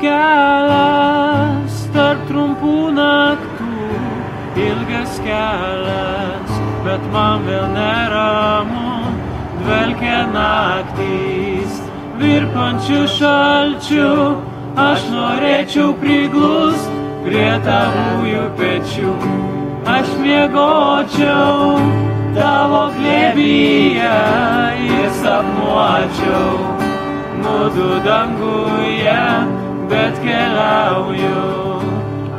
kelias tarp trumpų naktų, ilgas kelias, bet man vėl neramu, dvelkia naktys, virpančių šalčių, aš norėčiau priglust prie tavųjų pečių, aš miegočiau tavo glėbyje ir sapnuočiau, mudu danguje, bet keliauju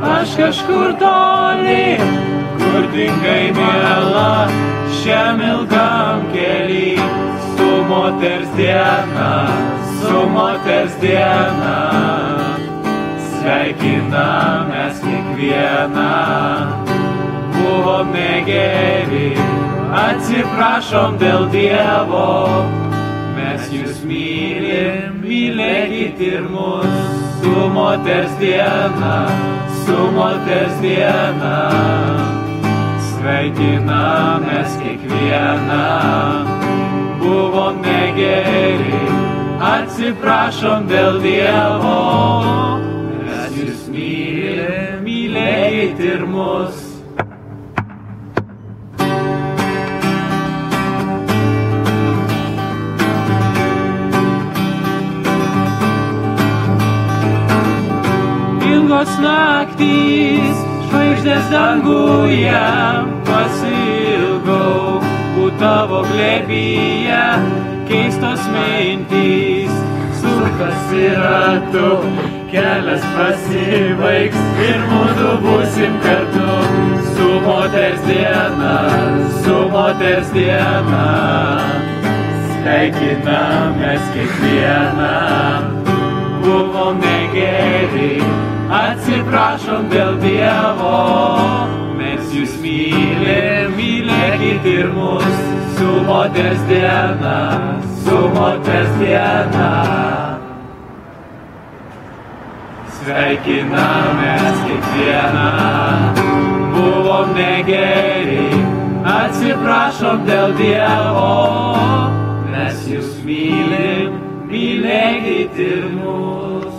aš kažkur toli, kur dingai miela šiam ilgam kely, su moters diena, sveikinamės kiekvieną, buvom negeri, atsiprašom dėl Dievo, mes jūs mylim, mylėkit ir mus, su moters diena, sveikinamės kiekvieną, buvom negeri, atsiprašom dėl Dievo, mes jūs mylim, mylėkit ir mus. Ilgos naktys, žvaigždės danguje, pasiilgau būt tavo glėbyje, keistos mintys sukasi ratu, kelias pasibaigs ir mudu būsim kartu, su moters diena, sveikinamės kiekvieną, buvom negeri, atsiprašom dėl Dievo, mes jūs mylim, mylėkit ir mus, su moters diena, sveikinamės kiekvieną, buvom negeri, atsiprašom dėl Dievo, mes jūs mylim, mylėkit ir mus.